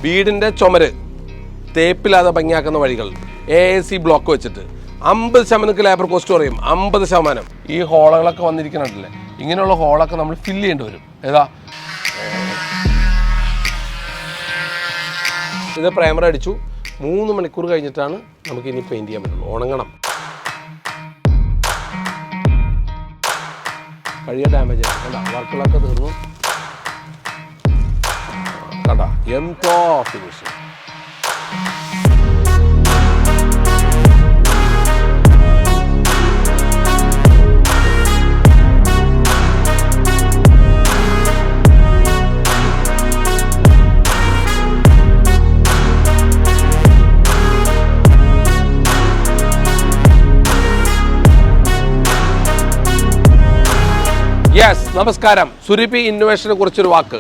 വീടിൻ്റെ ചുമര് തേപ്പില്ലാതെ ഭംഗിയാക്കുന്ന വഴികൾ AAC ബ്ലോക്ക് വെച്ചിട്ട് 50% ലേബർ കോസ്റ്റ് കുറയും. 50%. ഈ ഹോളുകളൊക്കെ വന്നിരിക്കുന്നുണ്ടല്ലേ, ഇങ്ങനെയുള്ള ഹോളൊക്കെ നമ്മൾ ഫില്ല് ചെയ്യേണ്ടി വരും. ഏതാ ഇത് പ്രൈമർ അടിച്ചു. 3 മണിക്കൂർ കഴിഞ്ഞിട്ടാണ് നമുക്ക് ഇനി പെയിൻറ്റ് ചെയ്യാൻ പറ്റുള്ളൂ. ഉണങ്ങണം. കഴിയ ഡാമേജ് കണ്ട, വർക്കുകളൊക്കെ തീർന്നു. കണ്ട എന്തോ ഫിനിഷിങ്. യെസ്, നമസ്കാരം. സുരഭി ഇന്നോവേഷനെ കുറിച്ചൊരു വാക്ക്.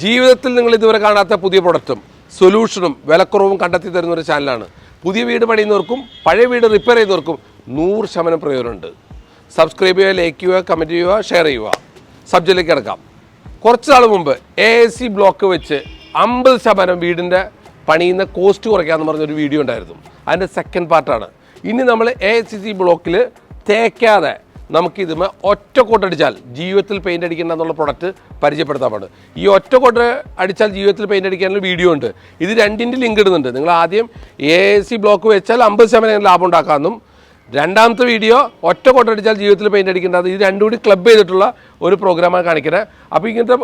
ജീവിതത്തിൽ നിങ്ങൾ ഇതുവരെ കാണാത്ത പുതിയ പ്രൊഡക്റ്റും സൊല്യൂഷനും വിലക്കുറവും കണ്ടെത്തി തരുന്നൊരു ചാനലാണ്. പുതിയ വീട് പണിയുന്നവർക്കും പഴയ വീട് റിപ്പയർ ചെയ്യുന്നവർക്കും 100% പ്രയോജനമുണ്ട്. സബ്സ്ക്രൈബ് ചെയ്യുക, ലൈക്ക് ചെയ്യുക, കമൻറ്റ് ചെയ്യുക, ഷെയർ ചെയ്യുക. സബ്ജക്റ്റിലേക്ക് കിടക്കാം. കുറച്ച് നാൾ മുമ്പ് AAC ബ്ലോക്ക് വെച്ച് 50% വീടിൻ്റെ പണിയുന്ന കോസ്റ്റ് കുറയ്ക്കാമെന്ന് പറഞ്ഞൊരു വീഡിയോ ഉണ്ടായിരുന്നു. അതിൻ്റെ സെക്കൻഡ് പാർട്ടാണ്. ഇനി നമ്മൾ AAC ബ്ലോക്കിൽ തേക്കാതെ നമുക്കിതുമേ ഒറ്റ കോട്ടടിച്ചാൽ ജീവിതത്തിൽ പെയിൻ്റ് അടിക്കേണ്ട എന്നുള്ള പ്രൊഡക്റ്റ് പരിചയപ്പെടുത്താൻ പാടും. ഈ ഒറ്റ കോട്ട അടിച്ചാൽ ജീവിതത്തിൽ പെയിൻ്റ് അടിക്കാനുള്ള വീഡിയോ ഉണ്ട്. ഇത് രണ്ടിൻ്റെ ലിങ്ക് ഇടുന്നുണ്ട്. നിങ്ങൾ ആദ്യം AAC ബ്ലോക്ക് വെച്ചാൽ 50% ലാഭം ഉണ്ടാക്കാമെന്നും, രണ്ടാമത്തെ വീഡിയോ ഒറ്റ കോട്ട അടിച്ചാൽ ജീവിതത്തിൽ പെയിൻ്റ് അടിക്കേണ്ടത്, ഇത് രണ്ടും കൂടി ക്ലബ് ചെയ്തിട്ടുള്ള ഒരു പ്രോഗ്രാമാണ് കാണിക്കുന്നത്. അപ്പോൾ ഇങ്ങനത്തെ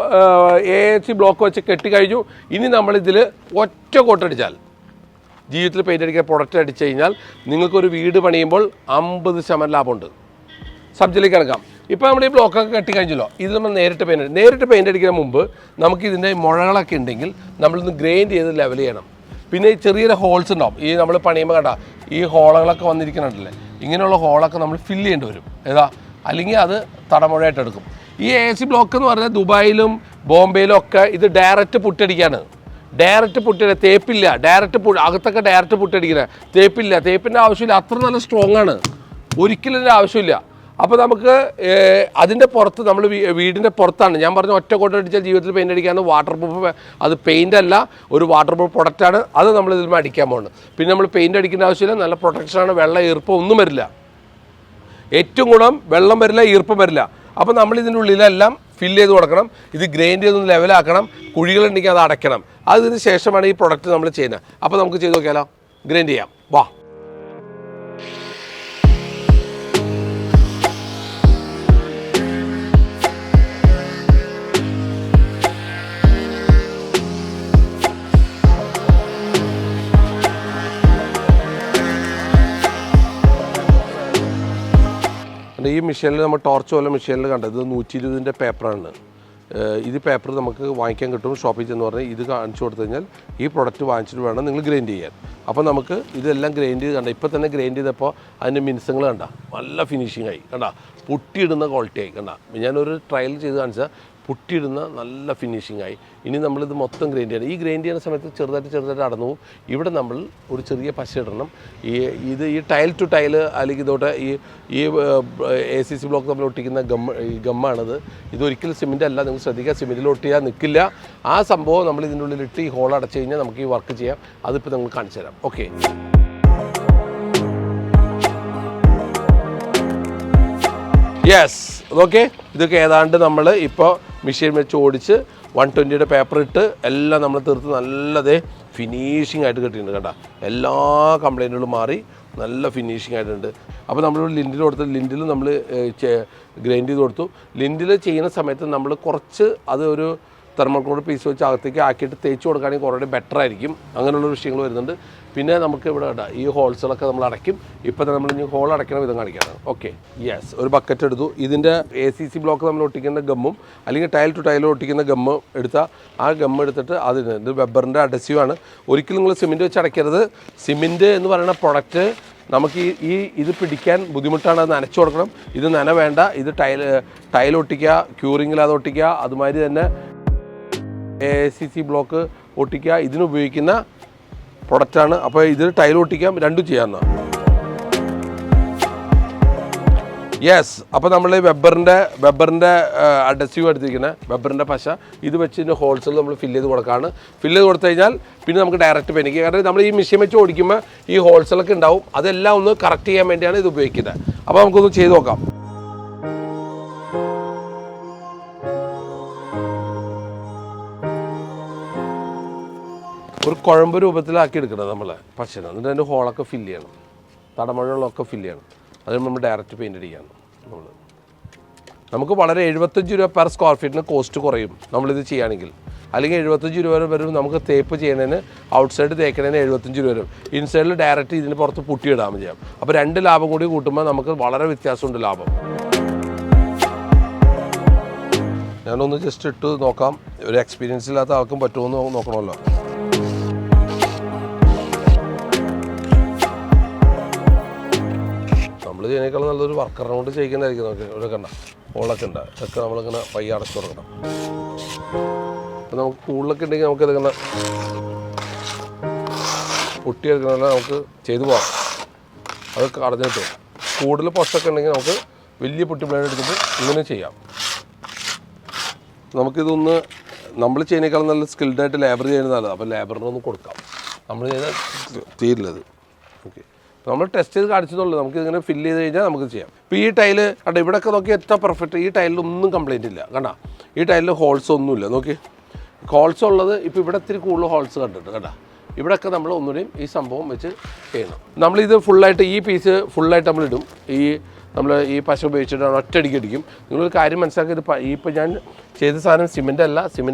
AAC ബ്ലോക്ക് വെച്ച് കെട്ടിക്കഴിഞ്ഞു. ഇനി നമ്മളിതിൽ ഒറ്റ കോട്ടടിച്ചാൽ ജീവിതത്തിൽ പെയിൻ്റ് അടിക്കാൻ പ്രൊഡക്റ്റ് അടിച്ചു കഴിഞ്ഞാൽ നിങ്ങൾക്കൊരു വീട് പണിയുമ്പോൾ 50% ലാഭമുണ്ട്. സബ്ജക്റ്റിലേക്ക് കിടക്കാം. ഇപ്പോൾ നമ്മൾ ഈ ബ്ലോക്കൊക്കെ കെട്ടിക്കഴിഞ്ഞല്ലോ, ഇത് നമ്മൾ നേരിട്ട് പെയിൻ്റ് അടിക്കുന്ന മുമ്പ് നമുക്ക് ഇതിൻ്റെ മുഴകളൊക്കെ ഉണ്ടെങ്കിൽ നമ്മളിന്ന് ഗ്രൈൻഡ് ചെയ്ത് ലെവൽ ചെയ്യണം. പിന്നെ ഈ ചെറിയ ഹോൾസ് ഉണ്ടാവും. ഈ നമ്മൾ പണിയുമ്പോൾ കണ്ട ഈ ഹോളുകളൊക്കെ വന്നിരിക്കുന്നുണ്ടല്ലേ, ഇങ്ങനെയുള്ള ഹോളൊക്കെ നമ്മൾ ഫില്ല് ചെയ്യേണ്ടി വരും. ഏതാ, അല്ലെങ്കിൽ അത് തടമുഴയായിട്ട് എടുക്കും. ഈ AAC ബ്ലോക്ക് എന്ന് പറഞ്ഞാൽ ദുബായിലും ബോംബെയിലും ഒക്കെ ഇത് ഡയറക്റ്റ് പുട്ടടിക്കാണ്. ഡയറക്റ്റ് പുട്ടടി, തേപ്പില്ല. അകത്തൊക്കെ ഡയറക്റ്റ് പുട്ടടിക്കുന്നത്. തേപ്പിൻ്റെ ആവശ്യമില്ല. അത്ര നല്ല സ്ട്രോങ് ആണ്. ഒരിക്കലും ഇതിൻ്റെ ആവശ്യമില്ല. അപ്പോൾ നമുക്ക് അതിൻ്റെ പുറത്ത് നമ്മൾ വീടിൻ്റെ പുറത്താണ് ഞാൻ പറഞ്ഞ ഒറ്റ കോട്ട അടിച്ചാൽ ജീവിതത്തിൽ പെയിൻ്റ് അടിക്കാണ്. വാട്ടർ പ്രൂഫ്, അത് പെയിൻ്റ് അല്ല, ഒരു വാട്ടർ പ്രൂഫ് പ്രൊഡക്റ്റാണ്. അത് നമ്മൾ ഇതിൽ അടിക്കാൻ പോകുന്നത്. പിന്നെ നമ്മൾ പെയിൻ്റ് അടിക്കേണ്ട ആവശ്യമില്ല. നല്ല പ്രൊട്ടക്ഷനാണ്. വെള്ളം, ഈർപ്പം ഒന്നും വരില്ല. ഏറ്റവും ഗുണം വെള്ളം വരില്ല, ഈർപ്പം വരില്ല. അപ്പോൾ നമ്മൾ ഇതിൻ്റെ ഉള്ളിലെല്ലാം ഫില്ല് ചെയ്ത് കൊടുക്കണം. ഇത് ഗ്രൈൻഡ് ചെയ്തൊന്ന് ലെവലാക്കണം. കുഴികളുണ്ടെങ്കിൽ അത് അടയ്ക്കണം. അതിന് ശേഷമാണ് ഈ പ്രൊഡക്റ്റ് നമ്മൾ ചെയ്യുന്നത്. അപ്പോൾ നമുക്ക് ചെയ്ത് നോക്കിയാലോ, ഗ്രൈൻഡ് ചെയ്യാം. വാ. ഈ മെഷീനിൽ നമ്മൾ ടോർച്ച് പോലെ മെഷീനിൽ കണ്ടത് 120 പേപ്പറാണ്. ഇത് പേപ്പർ നമുക്ക് വാങ്ങിക്കാൻ കിട്ടും ഷോപ്പിൽ ചെന്ന് പറഞ്ഞാൽ. ഇത് കാണിച്ചു കൊടുത്തു കഴിഞ്ഞാൽ ഈ പ്രൊഡക്റ്റ് വാങ്ങിച്ചിട്ട് വേണം നിങ്ങൾ ഗ്രൈൻഡ് ചെയ്യാൻ. അപ്പോൾ നമുക്ക് ഇതെല്ലാം ഗ്രൈൻഡ് ചെയ്ത് കണ്ട. ഇപ്പോൾ തന്നെ ഗ്രൈൻഡ് ചെയ്തപ്പോൾ അതിൻ്റെ മിനുസങ്ങൾ കണ്ട, നല്ല ഫിനിഷിംഗ് ആയി. കണ്ട, പൊട്ടിയിടുന്ന ക്വാളിറ്റി ആയി. കണ്ട, ഞാനൊരു ട്രയൽ ചെയ്ത് കാണിച്ചാൽ പൊട്ടിയിടുന്ന നല്ല ഫിനിഷിംഗ് ആയി. ഇനി നമ്മളിത് മൊത്തം ഗ്രൈൻഡ് ചെയ്യണം. ഈ ഗ്രൈൻഡ് ചെയ്യുന്ന സമയത്ത് ചെറുതായിട്ട് അടന്നു പോകും. ഇവിടെ നമ്മൾ ഒരു ചെറിയ പശ ഇടണം. ഈ ടൈൽ ടു ടൈൽ അല്ലെങ്കിൽ ഇതോട്ട് ഈ AAC ബ്ലോക്ക് നമ്മൾ ഒട്ടിക്കുന്ന ഗമ്മാണിത്. ഇതൊരിക്കലും സിമെൻ്റ് അല്ല. നിങ്ങൾ ശ്രദ്ധിക്കുക, സിമെൻറ്റിൽ ഒട്ടിയാൽ നിൽക്കില്ല. ആ സംഭവം നമ്മൾ ഇതിൻ്റെ ഉള്ളിലിട്ട് ഈ ഹോൾ അടച്ചു കഴിഞ്ഞാൽ നമുക്ക് ഈ വർക്ക് ചെയ്യാം. അതിപ്പോൾ നമ്മൾ കാണിച്ചു തരാം. Okay, yes, okay. ഇതൊക്കെ ഏതാണ്ട് നമ്മൾ ഇപ്പോൾ മെഷീൻ വെച്ച് ഓടിച്ച് 120 പേപ്പർ ഇട്ട് എല്ലാം നമ്മൾ തീർത്ത് നല്ലതേ ഫിനിഷിംഗ് ആയിട്ട് കിട്ടിയിട്ടുണ്ട്. കേട്ടോ, എല്ലാ കംപ്ലൈൻറ്റുകളും മാറി നല്ല ഫിനിഷിംഗ് ആയിട്ടുണ്ട്. അപ്പോൾ നമ്മൾ ലിൻഡിൽ കൊടുത്ത് ലിൻഡിൽ നമ്മൾ ഗ്രൈൻഡ് ചെയ്ത് കൊടുത്തു. ലിൻഡിൽ ചെയ്യുന്ന സമയത്ത് നമ്മൾ കുറച്ച് അത് ഒരു തെർമോക്കോൾ പീസ് വെച്ച് അകത്തേക്ക് ആക്കിയിട്ട് തേച്ച് കൊടുക്കുകയാണെങ്കിൽ കുറേ ബെറ്റർ ആയിരിക്കും. അങ്ങനെയുള്ള വിഷയങ്ങൾ വരുന്നുണ്ട്. പിന്നെ നമുക്ക് ഇവിടെ ഈ ഹോൾസുകളൊക്കെ നമ്മൾ അടയ്ക്കും. ഇപ്പോൾ തന്നെ നമ്മൾ ഇനി ഹോൾ അടയ്ക്കുന്ന വിധം കാണിക്കാനാണ്. ഓക്കെ, യെസ്, ഒരു ബക്കറ്റ് എടുത്തു. ഇതിൻ്റെ AAC ബ്ലോക്ക് നമ്മൾ ഒട്ടിക്കുന്ന ഗമ്മും അല്ലെങ്കിൽ ടൈൽ ടു ടൈൽ ഒട്ടിക്കുന്ന ഗമ്മ് എടുത്താൽ ആ ഗമ്മ് എടുത്തിട്ട് ഇത് വെബറിൻ്റെ അഡസീവാണ്. ഒരിക്കലും നിങ്ങൾ സിമെൻറ്റ് വെച്ച് അടയ്ക്കരുത്. സിമെൻറ്റ് എന്ന് പറയുന്ന പ്രൊഡക്റ്റ് നമുക്ക് ഇത് പിടിക്കാൻ ബുദ്ധിമുട്ടാണ്. അത് നനച്ചു കൊടുക്കണം. ഇത് നന വേണ്ട. ഇത് ടൈൽ ഒട്ടിക്കുക, ക്യൂറിങ്ങിൽ ഒട്ടിക്കുക. അതുമാതിരി തന്നെ AAC ബ്ലോക്ക് ഒട്ടിക്കുക. ഇതിനുപയോഗിക്കുന്ന പ്രൊഡക്റ്റാണ്. അപ്പോൾ ഇത് ടൈൽ ഒട്ടിക്കാം, രണ്ടും ചെയ്യാവുന്നതാണ്. യെസ്. അപ്പോൾ നമ്മൾ വെബറിൻ്റെ അഡസീവ് എടുത്തിരിക്കുന്ന വെബറിൻ്റെ പശ ഇത് വെച്ച് ഇതിൻ്റെ ഹോൾസുകൾ നമ്മൾ ഫില്ല് ചെയ്ത് കൊടുക്കുകയാണ്. ഫില്ല് ചെയ്ത് കൊടുത്തു കഴിഞ്ഞാൽ പിന്നെ നമുക്ക് ഡയറക്റ്റ് പെയിൻറ്റിങ്. കാരണം നമ്മൾ ഈ മെഷീൻ വെച്ച് ഓടിക്കുമ്പോൾ ഈ ഹോൾസുകളൊക്കെ ഉണ്ടാവും. അതെല്ലാം ഒന്ന് കറക്റ്റ് ചെയ്യാൻ വേണ്ടിയാണ് ഇത് ഉപയോഗിക്കുന്നത്. അപ്പോൾ നമുക്കൊന്ന് ചെയ്ത് നോക്കാം. ഒരു കുഴമ്പ് രൂപത്തിലാക്കി എടുക്കണം നമ്മൾ പശന. എന്നിട്ട് അതിൻ്റെ ഹോളൊക്കെ ഫില്ല് ചെയ്യണം, തടമഴകളൊക്കെ ഫില്ല് ചെയ്യണം. അതിന് നമ്മൾ ഡയറക്റ്റ് പെയിൻ്റ് അടിക്കുകയാണ് നമുക്ക് വളരെ 75 രൂപ പെർ സ്ക്വയർ ഫീറ്റിന് കോസ്റ്റ് കുറയും നമ്മളിത് ചെയ്യുകയാണെങ്കിൽ. അല്ലെങ്കിൽ 75 രൂപ വരും നമുക്ക് തേപ്പ് ചെയ്യണതിന്, ഔട്ട്സൈഡ് തേക്കണതിന് 75 രൂപ വരും. ഇൻസൈഡിൽ ഡയറക്റ്റ് ഇതിന് പുറത്ത് പുട്ടിയിടാൻ ചെയ്യാം. അപ്പോൾ 2 ലാഭം കൂടി കൂട്ടുമ്പോൾ നമുക്ക് വളരെ വ്യത്യാസമുണ്ട് ലാഭം. ഞാനൊന്ന് ജസ്റ്റ് ഇട്ട് നോക്കാം. ഒരു എക്സ്പീരിയൻസ് ഇല്ലാത്ത ആൾക്കും പറ്റുമെന്ന് നോക്കണമല്ലോ. നമ്മൾ ചെയ്യുന്നതിനേക്കാൾ നല്ലൊരു വർക്കറിനെ കൊണ്ട് ചെയ്യിക്കുന്നതായിരിക്കും. നമുക്ക് ഇവിടെ കണ്ട ഹോളൊക്കെ ഉണ്ട്, ഇതൊക്കെ നമ്മളിങ്ങനെ പയ്യെ അടച്ചു തുടങ്ങണം. അപ്പം നമുക്ക് കൂടുതലൊക്കെ ഉണ്ടെങ്കിൽ നമുക്കിതിങ്ങനെ പൊട്ടിയെടുക്കണമല്ല നമുക്ക് ചെയ്തു പോകാം. അതൊക്കെ അടഞ്ഞിട്ട് കൂടുതൽ പൊട്ടൊക്കെ ഉണ്ടെങ്കിൽ നമുക്ക് വലിയ പൊട്ടി ബ്ലേഡ് എടുത്തിട്ട് ഇങ്ങനെ ചെയ്യാം. നമുക്കിതൊന്ന് നമ്മൾ ചെയ്യുന്നതിനേക്കാൾ നല്ല സ്കിൽഡായിട്ട് ലേബർ ചെയ്യുന്നതാണ്. അപ്പോൾ ലേബറിനൊന്ന് കൊടുക്കാം. നമ്മൾ ചെയ്യുന്ന തീരില്ലത്. ഓക്കെ, നമ്മൾ ടെസ്റ്റ് ചെയ്ത് കാണിച്ചതുള്ളൂ. നമുക്ക് ഇങ്ങനെ ഫില്ല് ചെയ്ത് കഴിഞ്ഞാൽ നമുക്ക് ചെയ്യാം. ഇപ്പോൾ ഈ ടൈല് കണ്ട ഇവിടെയൊക്കെ നോക്കി എത്ര പെർഫെക്റ്റ്. ഈ ടൈലിലൊന്നും കംപ്ലയിൻ്റ് ഇല്ല. കണ്ട ഈ ടൈലിൽ ഹോൾസ് ഒന്നുമില്ല. നോക്കി ഹോൾസ് ഉള്ളത് ഇപ്പോൾ ഇവിടെ ഇത്തിരി കൂടുതൽ ഹോൾസ് കണ്ടിട്ട് കണ്ട ഇവിടെയൊക്കെ നമ്മൾ ഒന്നുകൂടിയും ഈ സംഭവം വെച്ച് ചെയ്യണം. നമ്മളിത് ഫുള്ളായിട്ട് ഈ പീസ് ഫുള്ളായിട്ട് നമ്മളിടും. നമ്മൾ ഈ പശ ഉപയോഗിച്ചിട്ടാണ് ഒറ്റയടിക്ക് അടിക്കും. നിങ്ങളൊരു കാര്യം മനസ്സിലാക്കി, ഇത് ഇപ്പോൾ ഞാൻ ചെയ്ത സാധനം സിമെൻ്റ് അല്ല,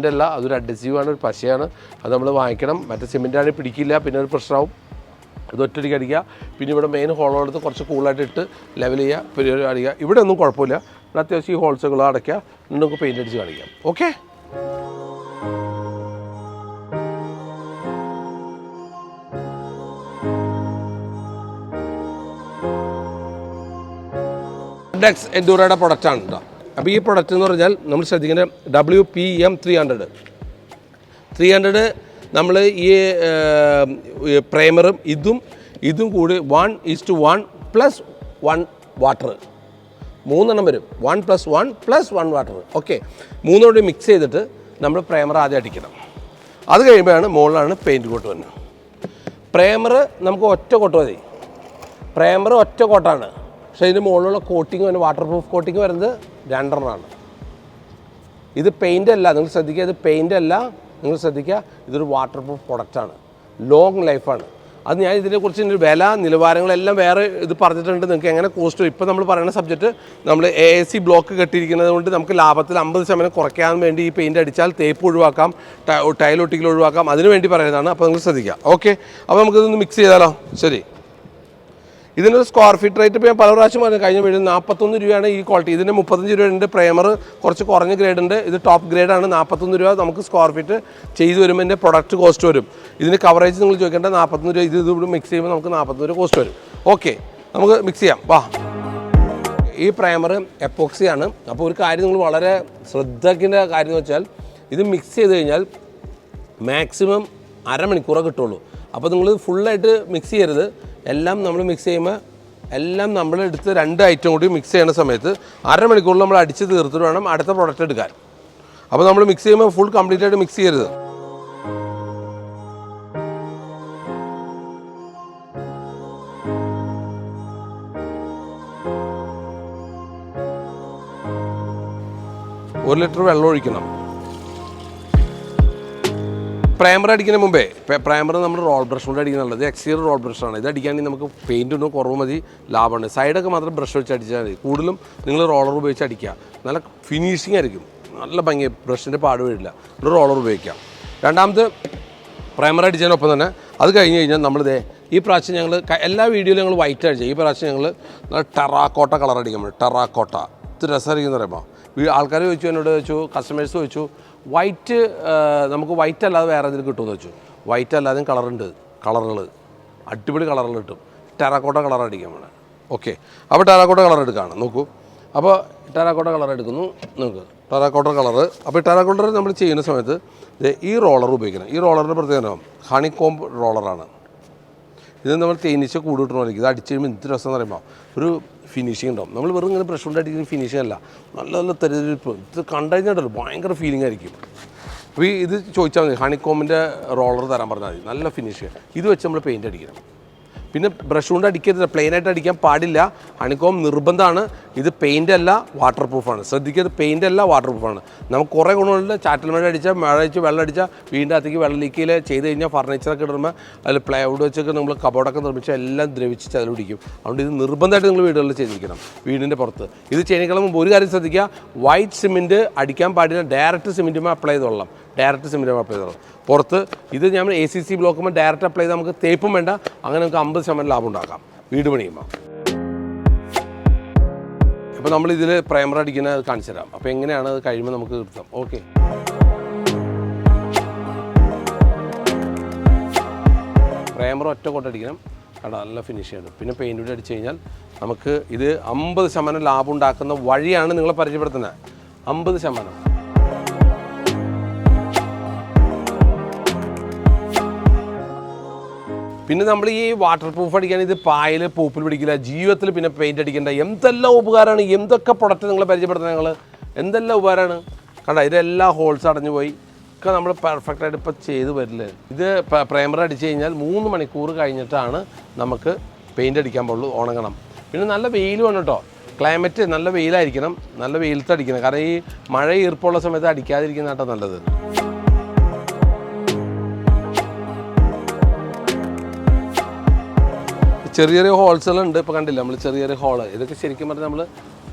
അതൊരു അഡ്ഹസീവാണ്, ഒരു പശയാണ്. അത് നമ്മൾ വാങ്ങിക്കണം. മറ്റേ സിമെൻ്റാണെങ്കിൽ പിടിക്കില്ല, പിന്നെ ഒരു പ്രശ്നമാവും. ഇത് ഒറ്റയടിക്ക് അടിക്കുക. പിന്നെ ഇവിടെ മെയിൻ ഹോളോ എടുത്ത് കുറച്ച് കൂളായിട്ട് ഇട്ട് ലെവൽ ചെയ്യുക, പിന്നെ അടിക്കുക. ഇവിടെ ഒന്നും കുഴപ്പമില്ല. ഇവിടെ അത്യാവശ്യം ഈ ഹോൾസുകൾ അടയ്ക്കുക, നമുക്ക് പെയിൻ്റ് അടിച്ച് കാണിക്കാം. ഓക്കെ, Ardex Endura പ്രൊഡക്റ്റാണ് കേട്ടോ. അപ്പോൾ ഈ പ്രൊഡക്റ്റ് എന്ന് പറഞ്ഞാൽ നമ്മൾ ശ്രദ്ധിക്കേണ്ട WPM 300 നമ്മൾ ഈ പ്രൈമറും ഇതും കൂടി 1:1 + 1 വാട്ടർ 3 വരും. 1 + 1 + 1 വാട്ടർ. ഓക്കെ, 3 കൂടി മിക്സ് ചെയ്തിട്ട് നമ്മൾ പ്രൈമർ ആദ്യം അടിക്കണം. അത് കഴിയുമ്പോഴാണ് മുകളിലാണ് പെയിൻറ്റ് കോട്ട് വരുന്നത്. പ്രൈമർ നമുക്ക് ഒറ്റ കോട്ട് മതി. പ്രൈമർ ഒറ്റ കോട്ടാണ്. പക്ഷേ ഇതിന് മുകളിലുള്ള കോട്ടിങ് വരുന്നത് വാട്ടർ പ്രൂഫ് കോട്ടിങ് വരുന്നത് 2 ഇത് പെയിൻ്റ് അല്ല. നിങ്ങൾ ശ്രദ്ധിക്കുക, ഇത് പെയിൻ്റ് അല്ല. നിങ്ങൾ ശ്രദ്ധിക്കുക, ഇതൊരു വാട്ടർ പ്രൂഫ് പ്രൊഡക്റ്റാണ്, ലോങ് ലൈഫാണ്. അത് ഞാൻ ഇതിനെക്കുറിച്ച് വില നിലവാരങ്ങളെല്ലാം വേറെ ഇത് പറഞ്ഞിട്ടുണ്ട്. നിങ്ങൾക്ക് എങ്ങനെ കോസ്റ്റ് ഇപ്പോൾ നമ്മൾ പറയുന്ന സബ്ജക്റ്റ് നമ്മൾ AAC ബ്ലോക്ക് കെട്ടിയിരിക്കുന്നത് കൊണ്ട് നമുക്ക് ലാഭത്തിൽ 50% കുറയ്ക്കാൻ വേണ്ടി ഈ പെയിൻ്റ് അടിച്ചാൽ തേപ്പ് ഒഴിവാക്കാം, ടൈലൊട്ടിക്കൽ ഒഴിവാക്കാം. അതിന് വേണ്ടി പറയുന്നതാണ്. അപ്പോൾ നിങ്ങൾ ശ്രദ്ധിക്കുക. ഓക്കെ, അപ്പോൾ നമുക്കിതൊന്ന് മിക്സ് ചെയ്താലോ? ശരി. ഇതിനൊരു സ്ക്വയർ ഫീറ്റ് റേറ്റ് ഇപ്പോൾ ഞാൻ പല പ്രാവശ്യം പറഞ്ഞു. കഴിഞ്ഞ വീഡിയോ 41 രൂപയാണ് ഈ ക്വാളിറ്റി. ഇതിന് 35 രൂപയുണ്ട്. പ്രൈമർ കുറച്ച് കുറഞ്ഞ ഗ്രേഡ് ഉണ്ട്. ഇത് ടോപ്പ് ഗ്രേഡാണ്. 41 രൂപ നമുക്ക് സ്ക്വയർ ഫീറ്റ് ചെയ്ത് വരുമ്പോൾ എൻ്റെ പ്രൊഡക്റ്റ് കോസ്റ്റ് വരും. ഇതിന് കവറേജ് നിങ്ങൾ ചോദിക്കേണ്ട 41 രൂപ. ഇതിവിടെ മിക്സ് ചെയ്യുമ്പോൾ നമുക്ക് 41 രൂപ കോസ്റ്റ് വരും. ഓക്കെ, നമുക്ക് മിക്സ് ചെയ്യാം. വാ, ഈ പ്രൈമർ എപ്പോക്സിയാണ്. അപ്പോൾ ഒരു കാര്യം നിങ്ങൾ വളരെ ശ്രദ്ധിക്കേണ്ട കാര്യം എന്ന് വെച്ചാൽ ഇത് മിക്സ് ചെയ്ത് കഴിഞ്ഞാൽ മാക്സിമം അരമണിക്കൂറേ കിട്ടുള്ളൂ. അപ്പോൾ നിങ്ങൾ ഫുള്ളായിട്ട് മിക്സ് ചെയ്യരുത്. എല്ലാം നമ്മൾ മിക്സ് ചെയ്യുമ്പോൾ എല്ലാം നമ്മളെടുത്ത് 2 ഐറ്റം കൂടി മിക്സ് ചെയ്യുന്ന സമയത്ത് അരമണിക്കൂറിൽ നമ്മൾ അടിച്ച് തീർത്തിട്ട് വേണം അടുത്ത പ്രൊഡക്റ്റ് എടുക്കാൻ. അപ്പോൾ നമ്മൾ മിക്സ് ചെയ്യുമ്പോൾ ഫുൾ കംപ്ലീറ്റ് ആയിട്ട് മിക്സ് ചെയ്യരുത്. ഒരു ലിറ്റർ വെള്ളം ഒഴിക്കണം. പ്രൈമർ അടിക്കുന്നതിന് മുമ്പേ പ്രൈമർ നമ്മൾ റോൾ ബ്രഷ് കൊണ്ട് അടിക്കുന്നുള്ളത് എക്സ്റ്റീരിയർ റോൾ ബ്രഷാണ്. ഇത് അടിക്കുകയാണെങ്കിൽ നമുക്ക് പെയിൻ്റ് ഒന്നും കുറവ് മതി, ലാഭമുണ്ട്. സൈഡൊക്കെ മാത്രം ബ്രഷ് വെച്ച് അടിച്ചാൽ മതി. കൂടുതലും നിങ്ങൾ റോളർ ഉപയോഗിച്ച് അടിക്കുക. നല്ല ഫിനിഷിങ് ആയിരിക്കും, നല്ല ഭംഗി, ബ്രഷിൻ്റെ പാട് വീഴില്ല. ഒരു റോളർ ഉപയോഗിക്കാം. രണ്ടാമത് പ്രൈമർ അടിച്ചതിനൊപ്പം തന്നെ അത് കഴിഞ്ഞ് കഴിഞ്ഞാൽ നമ്മളിതേ ഈ പ്രാവശ്യം ഞങ്ങൾ എല്ലാ വീഡിയോയിലും ഞങ്ങൾ വൈറ്റ് അടിച്ചത്. ഈ പ്രാവശ്യം ഞങ്ങൾ ടെറാക്കോട്ട കളർ അടിക്കാൻ പറ്റും. ടെറാക്കോട്ട ഇത് രസമായിരിക്കും എന്ന് പറയുമ്പോൾ ആൾക്കാർ ചോദിച്ചു, എന്നോട് ചോദിച്ചു, കസ്റ്റമേഴ്സ് ചോദിച്ചു, വൈറ്റ് നമുക്ക് വൈറ്റ് അല്ലാതെ വേറെ എന്തെങ്കിലും കിട്ടുമെന്ന് വെച്ചു. വൈറ്റ് അല്ലാതെയും കളറുണ്ട്, കളറുകൾ അടിപൊളി കളറുകൾ കിട്ടും. ടെറാക്കോട്ട കളർ അടിക്കാൻ വേണം. ഓക്കെ, അപ്പോൾ ടെറാക്കോട്ട കളർ എടുക്കുകയാണ്. നോക്കൂ, അപ്പോൾ ടെറാക്കോട്ട കളർ എടുക്കുന്നു. നമുക്ക് ടെറാക്കോട്ട കളറ്. അപ്പോൾ ടെറാക്കോട്ട നമ്മൾ ചെയ്യുന്ന സമയത്ത് ഈ റോളർ ഉപയോഗിക്കണം. ഈ റോളറിൻ്റെ പ്രത്യേകത ഹണിക്കോംബ് റോളറാണ്. ഇത് നമ്മൾ തേനീച്ച കൂടിട്ടുണ്ടെങ്കിൽ ഇത് അടിച്ച് കഴിയുമ്പോൾ എന്ത് രസം എന്ന് പറയുമ്പോൾ ഒരു ഫിനിഷിംഗ് ഉണ്ടാവും. നമ്മൾ വെറും ഇങ്ങനെ ബ്രഷ് കൊണ്ട് അടിക്കുന്ന ഫിനിഷിംഗ് അല്ല, നല്ല നല്ല തെരഞ്ഞെടുപ്പ്. ഇത് കണ്ടു കഴിഞ്ഞാൽ ഭയങ്കര ഫീലിംഗ് ആയിരിക്കും. അപ്പോൾ ഇത് ചോദിച്ചാൽ മതി, ഹണിക്കോമിൻ്റെ റോളർ തരാൻ പറഞ്ഞാൽ മതി, നല്ല ഫിനിഷ്. ഇത് വെച്ച് നമ്മൾ പെയിൻറ്റ് അടിക്കണം. പിന്നെ ബ്രഷ് കൊണ്ട് അടിക്കരുത്, പ്ലെയിനായിട്ട് അടിക്കാൻ പാടില്ല. ഹണിക്കോം നിർബന്ധമാണ്. ഇത് പെയിൻ്റ് അല്ല, വാട്ടർ പ്രൂഫാണ്. ശ്രദ്ധിക്കരുത്, പെയിൻ്റ് അല്ല, വാട്ടർ പ്രൂഫാണ്. നമുക്ക് കുറേ ഗുണമുണ്ട്. ചാറ്റൽ മഴ അടിച്ചാൽ, മഴ അടിച്ച് വെള്ളം അടിച്ചാൽ വീടിൻ്റെ അകത്തേക്ക് വെള്ളം ലീക്കിൽ ചെയ്ത് കഴിഞ്ഞാൽ ഫർണിച്ചറൊക്കെ ഇടുമ്പോൾ അതിൽ പ്ലൈവുഡ് വെച്ചൊക്കെ നമ്മൾ കബോർഡൊക്കെ നിർമ്മിച്ചാൽ എല്ലാം ദ്രവിച്ച് ചതിൽ പിടിക്കും. അതുകൊണ്ട് ഇത് നിർബന്ധമായിട്ട് നിങ്ങൾ വീടുകളിൽ ചെയ്തിരിക്കണം, വീടിൻ്റെ പുറത്ത്. ഇത് ചെയ്യണേക്കാളും മുമ്പ് ഒരു കാര്യം ശ്രദ്ധിക്കുക, വൈറ്റ് സിമെൻറ്റ് അടിക്കാൻ പാടില്ല, ഡയറക്റ്റ് സിമെൻറ്റുമ്പോൾ അപ്ലൈ ചെയ്തോളാം. ഡയറക്റ്റ് സിമെൻറ്റ് അപ്ലൈ ചെയ്തോളാം പുറത്ത്. ഇത് ഞാൻ ACC ബ്ലോക്കുമ്പോൾ ഡയറക്റ്റ് അപ്ലൈ ചെയ്താൽ നമുക്ക് തേപ്പും വേണ്ട, അങ്ങനെ നമുക്ക് 50% ലാഭം ഉണ്ടാക്കാം വീട് പണിയുമ്പോൾ. അപ്പോൾ നമ്മളിതിൽ പ്രൈമർ അടിക്കുന്നത് കാണിച്ചു തരാം. അപ്പോൾ എങ്ങനെയാണ് അത് കഴിയുമ്പോൾ നമുക്ക് നിർത്താം. ഓക്കെ, പ്രൈമർ ഒറ്റ കൊട്ടടിക്കണം. അവിടെ നല്ല ഫിനിഷ് ചെയ്യണം. പിന്നെ പെയിൻറ്റ് കൂടി അടിച്ചു കഴിഞ്ഞാൽ നമുക്ക് ഇത് 50% ലാഭം ഉണ്ടാക്കുന്ന വഴിയാണ് നിങ്ങളെ പരിചയപ്പെടുത്തുന്നത്. 50%. പിന്നെ നമ്മൾ ഈ വാട്ടർ പ്രൂഫ് അടിക്കാൻ ഇത് പായൽ പൂപ്പിൽ പിടിക്കില്ല, ജീവിതത്തിൽ പിന്നെ പെയിൻറ്റ് അടിക്കേണ്ട. എന്തെല്ലാം ഉപകാരമാണ്, എന്തൊക്കെ പ്രൊഡക്റ്റ് നിങ്ങളെ പരിചയപ്പെടുത്തുന്നത് ഞങ്ങൾ, എന്തെല്ലാം ഉപകാരമാണ്. കണ്ട, ഇതെല്ലാം ഹോൾസ് അടഞ്ഞു പോയി ഒക്കെ നമ്മൾ പെർഫെക്റ്റായിട്ട് ഇപ്പോൾ ചെയ്ത് വരില്ലേ. ഇത് പ്രൈമർ അടിച്ച് കഴിഞ്ഞാൽ 3 മണിക്കൂർ കഴിഞ്ഞിട്ടാണ് നമുക്ക് പെയിൻറ്റ് അടിക്കാൻ പാടുള്ളൂ, ഉണങ്ങണം. പിന്നെ നല്ല വെയിൽ വേണം കേട്ടോ, ക്ലൈമറ്റ് നല്ല വെയിലായിരിക്കണം, നല്ല വെയിലത്ത് അടിക്കണം. കാരണം ഈ മഴ ഈർപ്പുള്ള സമയത്ത് അടിക്കാതിരിക്കുന്ന കേട്ടോ നല്ലത്. ചെറിയ ചെറിയ ഹോൾസുകളുണ്ട്, ഇപ്പോൾ കണ്ടില്ല നമ്മൾ ചെറിയ ചെറിയ ഹോള്. ഇതൊക്കെ ശരിക്കും പറഞ്ഞാൽ നമ്മൾ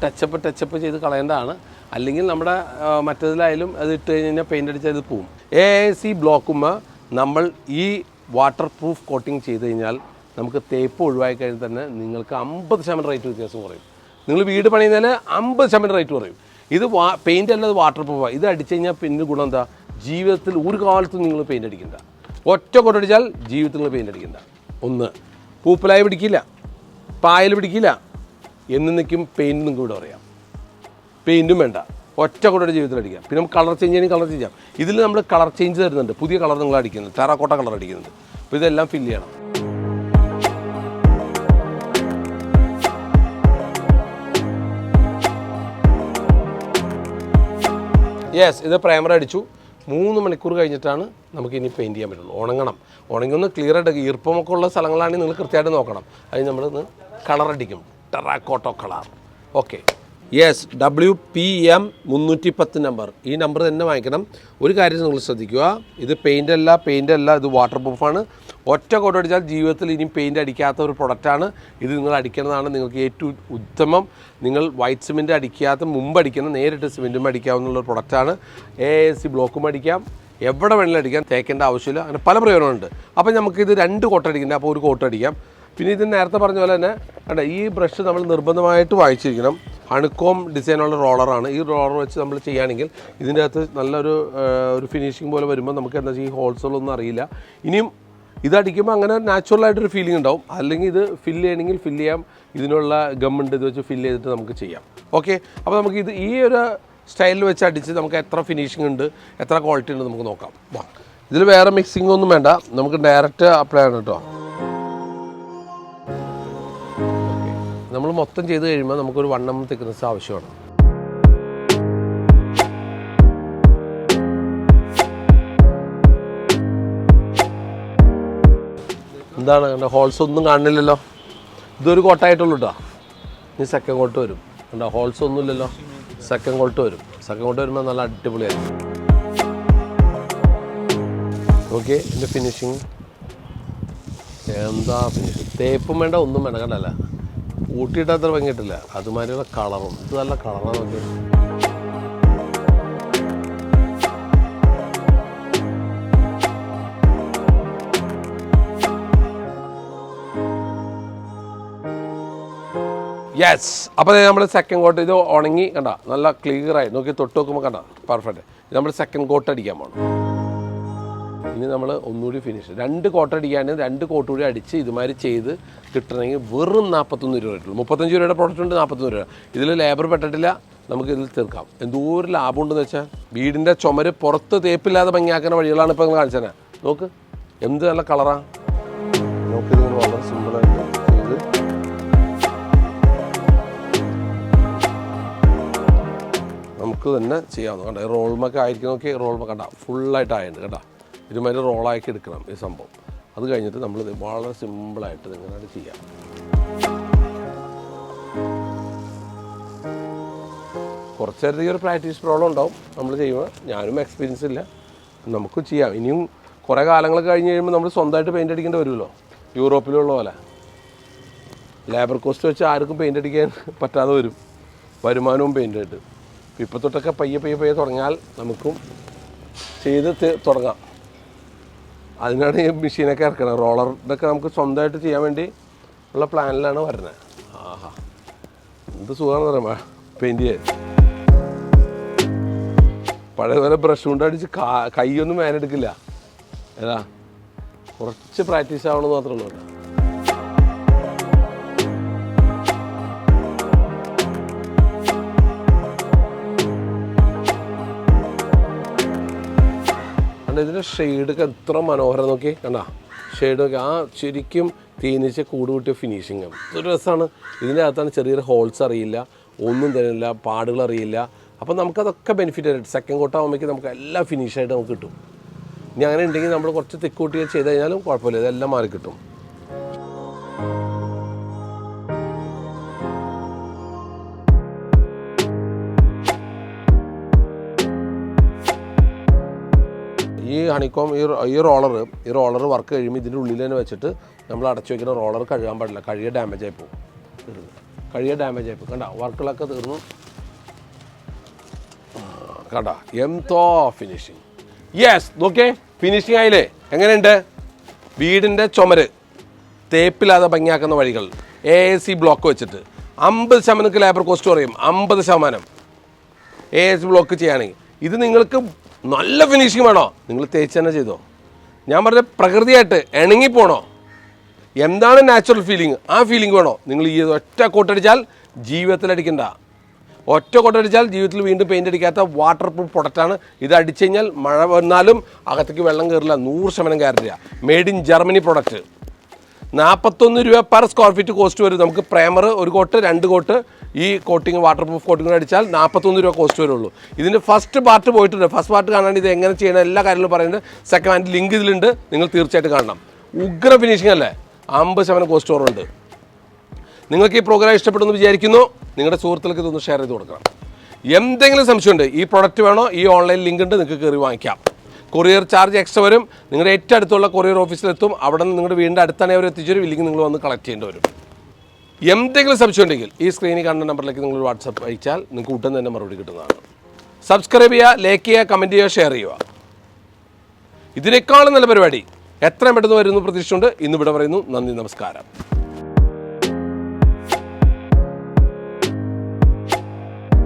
ടച്ചപ്പ് ചെയ്ത് കളയേണ്ടതാണ്. അല്ലെങ്കിൽ നമ്മുടെ മറ്റേതിലായാലും അത് ഇട്ട് കഴിഞ്ഞാൽ പെയിൻ്റ് അടിച്ചാൽ ഇത് പോവും. AAC ബ്ലോക്കുമ്പോൾ നമ്മൾ ഈ വാട്ടർ പ്രൂഫ് കോട്ടിങ് ചെയ്ത് കഴിഞ്ഞാൽ നമുക്ക് തേപ്പ് ഒഴിവായി കഴിഞ്ഞാൽ തന്നെ നിങ്ങൾക്ക് 50% റേറ്റ് വ്യത്യാസം കുറയും. നിങ്ങൾ വീട് പണിയുന്നതിൽ 50% റേറ്റ് കുറയും. ഇത് പെയിൻ്റ് അല്ല, ഇത് വാട്ടർ പ്രൂഫാണ്. ഇത് അടിച്ചു കഴിഞ്ഞാൽ പിന്നെ ഗുണം എന്താ, ജീവിതത്തിൽ ഒരു കാലത്തും നിങ്ങൾ പെയിൻ്റ് അടിക്കണ്ട. ഒറ്റ കൊട്ടടിച്ചാൽ ജീവിതത്തിൽ നിങ്ങൾ പെയിൻ്റ് അടിക്കണ്ട. ഒന്ന്, പൂപ്പലായി പിടിക്കില്ല, പായൽ പിടിക്കില്ല, എന്നേക്കും പെയിൻറ്റ് നിങ്ങൾക്ക് ഇവിടെ പറയാം. പെയിൻറ്റും വേണ്ട, ഒറ്റ കൊട്ടയുടെ ജീവിതത്തിൽ അടിക്കാം. പിന്നെ നമുക്ക് കളർ ചേഞ്ച് ചെയ്യണമെങ്കിൽ കളർ ചേഞ്ച് ചെയ്യാം. ഇതിൽ നമ്മൾ കളർ ചേഞ്ച് തരുന്നുണ്ട്, പുതിയ കളർ നിങ്ങൾ അടിക്കുന്നുണ്ട്, ടെറാക്കോട്ട കളർ അടിക്കുന്നുണ്ട്. അപ്പോൾ ഇതെല്ലാം ഫില്ല് ചെയ്യണം. യെസ്, ഇത് പ്രൈമർ അടിച്ചു. 3 മണിക്കൂർ കഴിഞ്ഞിട്ടാണ് നമുക്ക് ഇനി പെയിൻറ്റ് ചെയ്യാൻ പറ്റുള്ളൂ. ഉണങ്ങണം. ഉണങ്ങി ഒന്ന് ക്ലിയർ ആയിട്ട്, ഈർപ്പമൊക്കെ ഉള്ള സ്ഥലങ്ങളാണെങ്കിൽ നിങ്ങൾ കൃത്യമായിട്ട് നോക്കണം. അതിന് നമ്മളൊന്ന് കളർ അടിക്കും, terracotta colour. Okay, yes, WPM 310 number. ഈ നമ്പർ തന്നെ വാങ്ങിക്കണം. ഒരു കാര്യം നിങ്ങൾ ശ്രദ്ധിക്കുക, ഇത് പെയിൻ്റ് അല്ല, ഇത് വാട്ടർ പ്രൂഫാണ്. ഒറ്റ കോട്ട് അടിച്ചാൽ ജീവിതത്തിൽ ഇനിയും പെയിൻറ്റ് അടിക്കാത്ത ഒരു പ്രൊഡക്റ്റാണ്. ഇത് നിങ്ങൾ അടിക്കുന്നതാണ് നിങ്ങൾക്ക് ഏറ്റവും ഉത്തമം. നിങ്ങൾ വൈറ്റ് സിമെൻറ്റ് അടിക്കാത്ത മുമ്പ് അടിക്കണം, നേരിട്ട് സിമെൻറ്റും അടിക്കാവുന്നൊരു പ്രൊഡക്റ്റാണ്. AAC ബ്ലോക്കും അടിക്കാം, എവിടെ വേണമെങ്കിലും അടിക്കാം, തേക്കേണ്ട ആവശ്യമില്ല. അങ്ങനെ പല പ്രയോജനമുണ്ട്. അപ്പോൾ നമുക്കിത് 2 കോട്ട് അടിക്കേണ്ട, അപ്പോൾ ഒരു കോട്ട് അടിക്കാം. പിന്നെ ഇത് നേരത്തെ പറഞ്ഞ പോലെ തന്നെ കണ്ട, ഈ ബ്രഷ് നമ്മൾ നിർബന്ധമായിട്ട് വാങ്ങിച്ചിരിക്കണം. ഹണിക്കോം ഡിസൈനുള്ള റോളറാണ്. ഈ റോളർ വെച്ച് നമ്മൾ ചെയ്യുകയാണെങ്കിൽ ഇതിൻ്റെ അകത്ത് നല്ലൊരു ഫിനിഷിംഗ് പോലെ വരുമ്പോൾ നമുക്ക് എന്താ വെച്ചാൽ ഈ ഹോൾസുകളൊന്നും അറിയില്ല. ഇനിയും ഇതടിക്കുമ്പോൾ അങ്ങനെ നാച്ചുറലായിട്ടൊരു ഫീലിംഗ് ഉണ്ടാവും. അല്ലെങ്കിൽ ഇത് ഫില്ല് ചെയ്യണമെങ്കിൽ ഫില്ല് ചെയ്യാം, ഇതിനുള്ള ഗമ്മുണ്ട്, ഇത് വെച്ച് ഫില്ല് ചെയ്തിട്ട് നമുക്ക് ചെയ്യാം. ഓക്കെ, അപ്പോൾ നമുക്ക് ഇത് ഈ ഒരു സ്റ്റൈലിൽ വെച്ച് അടിച്ച് നമുക്ക് എത്ര ഫിനിഷിംഗ് ഉണ്ട്, എത്ര ക്വാളിറ്റി ഉണ്ട് നമുക്ക് നോക്കാം. ഇതിൽ വേറെ മിക്സിംഗ് ഒന്നും വേണ്ട, നമുക്ക് ഡയറക്റ്റ് അപ്ലൈ ആണ് കേട്ടോ. നമ്മൾ മൊത്തം ചെയ്ത് കഴിയുമ്പോൾ നമുക്കൊരു 1 mm തിക്നെസ് ആവശ്യമാണ്. എന്താണ് കണ്ടോ, ഹോൾസ് ഒന്നും കാണുന്നില്ലല്ലോ. ഇതൊരു കോട്ടായിട്ടുള്ളൂ കേട്ടോ. ഇനി സെക്കൻഡ് കോട്ട് വരും. കണ്ടോ, ഹോൾസ് ഒന്നുമില്ലല്ലോ. സെക്കൻഡ് കോട്ട് വരും. സെക്കൻഡ് കോട്ട് വരുമ്പോൾ നല്ല അടിപൊളിയായിരിക്കും. ഓക്കെ, ഇതിൻ്റെ ഫിനിഷിങ് എന്താ ഫിനിഷിങ്. തേപ്പും വേണ്ട, ഒന്നും വേണ്ട. കണ്ടല്ല, ഊട്ടിയിട്ട് അത്ര ഭംഗിയിട്ടില്ല. അതുമാതിരിയുള്ള കളറും, ഇത് നല്ല കളറാണ്. നോക്കി, യെസ്. അപ്പോൾ നമ്മൾ സെക്കൻഡ് കോട്ട് ഇത് ഉണങ്ങി കണ്ട, നല്ല ക്ലിയറായി. നോക്കി തൊട്ട് നോക്കുമ്പോൾ കണ്ട പെർഫെക്റ്റ്. ഇത് നമ്മൾ സെക്കൻഡ് കോട്ട് അടിക്കാൻ പോകണം. ഇനി നമ്മൾ ഒന്നുകൂടി ഫിനിഷ് 2 കോട്ട് അടിക്കാൻ 2 കോട്ട് കൂടി അടിച്ച് ഇതുമാതിരി ചെയ്ത് കിട്ടണമെങ്കിൽ വെറും 41 രൂപ കിട്ടുള്ളൂ. 35 രൂപയുടെ പ്രോഡക്റ്റ് ഉണ്ട്, 41 രൂപ. ഇതിൽ ലേബർ പെട്ടിട്ടില്ല, നമുക്ക് ഇതിൽ തീർക്കാം. എന്തോരം ലാഭം ഉണ്ടെന്ന് വെച്ചാൽ വീടിൻ്റെ ചുമര് പുറത്ത് തേപ്പില്ലാതെ ഭംഗിയാക്കുന്ന വഴികളാണ് ഇപ്പോൾ നിങ്ങൾ കാണിച്ചത്. നോക്ക് എന്ത് നല്ല കളറാണ്. നമുക്കിതിങ്ങനെ വളരെ സിമ്പിളായിട്ട് ചെയ്ത് നമുക്ക് തന്നെ ചെയ്യാവുന്ന കണ്ട റോൾമൊക്കെ ആയിരിക്കും നോക്കി റോൾമ കണ്ട ഫുള്ളായിട്ട് ആയിട്ടുണ്ട് കേട്ടോ ഇതുമാതിരി റോളാക്കി എടുക്കണം ഈ സംഭവം അത് കഴിഞ്ഞിട്ട് നമ്മൾ വളരെ സിമ്പിളായിട്ട് ഇങ്ങനെ ചെയ്യാം കുറച്ചധികം ഒരു പ്രാക്ടീസ് പ്രോബ്ലം ഉണ്ടാവും നമ്മൾ ചെയ്യുമ്പോൾ ഞാനും എക്സ്പീരിയൻസ് ഇല്ല നമുക്കും ചെയ്യാം ഇനിയും കുറേ കാലങ്ങൾ കഴിഞ്ഞ് കഴിയുമ്പോൾ നമ്മൾ സ്വന്തമായിട്ട് പെയിൻ്റ് അടിക്കേണ്ടി വരുമല്ലോ യൂറോപ്പിലുള്ള പോലെ ലേബർ കോസ്റ്റ് വെച്ച് ആർക്കും പെയിൻ്റ് അടിക്കാൻ പറ്റാതെ വരും വരുമാനവും പെയിൻ്റായിട്ട് ഇപ്പോൾ തൊട്ടൊക്കെ പയ്യെ തുടങ്ങിയാൽ നമുക്കും ചെയ്ത് തുടങ്ങാം അതിനാണ് ഈ മെഷീനൊക്കെ ഇറക്കണം റോളറിൻ്റെയൊക്കെ നമുക്ക് സ്വന്തമായിട്ട് ചെയ്യാൻ വേണ്ടി ഉള്ള പ്ലാനിലാണ് വരുന്നത് ആഹാ എന്ത് സുഖമാണെന്ന് പറയുമ്പോൾ പെയിൻറ്റ് ചെയ്യാൻ പഴയ പോലെ ബ്രഷ് കൊണ്ട് അടിച്ച് കൈയൊന്നും മേനെടുക്കില്ല ഏതാ കുറച്ച് പ്രാക്ടീസ് ആവണമെന്ന് മാത്രമേ ഉള്ളൂ ഇതിൻ്റെ ഷെയ്ഡൊക്കെ എത്ര മനോഹരം നോക്കി കണ്ടാ ഷെയ്ഡൊക്കെ ആ ശരിക്കും തേനീച്ച കൂട് കൂട്ടിയ ഫിനിഷിങ് ഒരു രസമാണ് ഇതിൻ്റെ അകത്താണ് ചെറിയൊരു ഹോൾസ് അറിയില്ല ഒന്നും തരില്ല പാടുകൾ അറിയില്ല അപ്പോൾ നമുക്കതൊക്കെ ബെനിഫിറ്റ് ആയിട്ട് സെക്കൻഡ് കോട്ട് ആകുമ്പോഴേക്കും നമുക്ക് എല്ലാം ഫിനിഷായിട്ട് നമുക്ക് കിട്ടും ഇനി അങ്ങനെ ഉണ്ടെങ്കിൽ നമ്മൾ കുറച്ച് തെക്കൂട്ടി ചെയ്ത് കഴിഞ്ഞാലും കുഴപ്പമില്ല ഇതെല്ലാം മാറി കിട്ടും ഈ ഹണിക്കോം ഈ റോളർ വർക്ക് കഴിയുമ്പോൾ ഇതിൻ്റെ ഉള്ളിൽ തന്നെ വെച്ചിട്ട് നമ്മൾ അടച്ചു വയ്ക്കുന്ന റോളർ കഴുകാൻ പാടില്ല കഴിയ ഡാമേജ് ആയി പോകും കണ്ട വർക്കുകളൊക്കെ തീർന്നു കണ്ട എന്തോ ഫിനിഷിങ് യെസ് നോക്കേ ഫിനിഷിങ് ആയില്ലേ എങ്ങനെയുണ്ട് വീടിൻ്റെ ചുമര് തേപ്പില്ലാതെ ഭംഗിയാക്കുന്ന വഴികൾ AAC ബ്ലോക്ക് വെച്ചിട്ട് 50% ലേബർ കോസ്റ്റ് കുറയും 50% AAC ബ്ലോക്ക് ചെയ്യുകയാണെങ്കിൽ ഇത് നിങ്ങൾക്ക് നല്ല ഫിനിഷിങ് വേണോ നിങ്ങൾ തേച്ച് തന്നെ ചെയ്തോ ഞാൻ പറഞ്ഞ പ്രകൃതിയായിട്ട് ഇണങ്ങിപ്പോണോ എന്താണ് നാച്ചുറൽ ഫീലിംഗ് ആ ഫീലിംഗ് വേണോ നിങ്ങൾ ഈ ഒറ്റ കോട്ടടിച്ചാൽ ജീവിതത്തിൽ അടിക്കണ്ട ഒറ്റ കോട്ടടിച്ചാൽ ജീവിതത്തിൽ വീണ്ടും പെയിൻ്റ് അടിക്കാത്ത വാട്ടർ പ്രൂഫ് പ്രൊഡക്റ്റാണ് ഇത് അടിച്ചു കഴിഞ്ഞാൽ മഴ വന്നാലും അകത്തേക്ക് വെള്ളം കയറില്ല 100% ഗ്യാരണ്ടിയാണ് മെയ്ഡ് ഇൻ ജർമ്മനി പ്രൊഡക്റ്റ് 41 രൂപ പെർ സ്ക്വയർ ഫീറ്റ് കോസ്റ്റ് വരും നമുക്ക് പ്രൈമർ ഒരു കോട്ട് 2 കോട്ട് ഈ കോട്ടിങ് വാട്ടർ പ്രൂഫ് കോട്ടിങ് അടിച്ചാൽ 41 രൂപ കോസ്റ്റ് വരുള്ളൂ ഇതിൻ്റെ ഫസ്റ്റ് പാർട്ട് പോയിട്ടുണ്ട് ഫസ്റ്റ് പാർട്ട് കാണാൻ ഇത് എങ്ങനെ ചെയ്യണം എല്ലാ കാര്യങ്ങളും പറയുന്നുണ്ട് സെക്കൻഡ് ഹാൻഡ് ലിങ്ക് ഇതിലുണ്ട് നിങ്ങൾ തീർച്ചയായിട്ടും കാണണം ഉഗ്ര ഫിനിഷിംഗ് അല്ലേ 50% കോസ്റ്റ് കുറവുണ്ട് നിങ്ങൾക്ക് ഈ പ്രോഗ്രാം ഇഷ്ടപ്പെടുമെന്ന് വിചാരിക്കുന്നു നിങ്ങളുടെ സുഹൃത്തുക്കൾക്ക് ഇതൊന്ന് ഷെയർ ചെയ്ത് കൊടുക്കണം എന്തെങ്കിലും സംശയമുണ്ട് ഈ പ്രൊഡക്റ്റ് വേണോ ഈ ഓൺലൈൻ ലിങ്ക് ഉണ്ട് നിങ്ങൾക്ക് കയറി വാങ്ങിക്കാം കൊറിയർ ചാർജ് എക്സ്ട്രാ വരും നിങ്ങളുടെ ഏറ്റവും അടുത്തുള്ള കൊറിയർ ഓഫീസിലെത്തും അവിടെ നിന്ന് നിങ്ങളുടെ വീടിൻ്റെ അടുത്താണ് അവർ എത്തിച്ചേരും ഇല്ലെങ്കിൽ നിങ്ങൾ വന്ന് കളക്ട് ചെയ്യേണ്ടി വരും എന്തെങ്കിലും സംശയം ഉണ്ടെങ്കിൽ ഈ സ്ക്രീനിൽ കാണുന്ന നമ്പറിലേക്ക് നിങ്ങൾ വാട്സപ്പ് അയച്ചാൽ നിങ്ങൾക്ക് ഉടൻ തന്നെ മറുപടി കിട്ടുന്നതാണ് സബ്സ്ക്രൈബ് ചെയ്യുക ലൈക്ക് ചെയ്യുക കമൻറ്റ് ചെയ്യുക ഷെയർ ചെയ്യുക ഇതിനേക്കാളും നല്ല പരിപാടി എത്രയും പെട്ടെന്ന് വരുന്നു പ്രതീക്ഷിച്ചുകൊണ്ട് ഇന്നിവിടെ പറയുന്നു നന്ദി നമസ്കാരം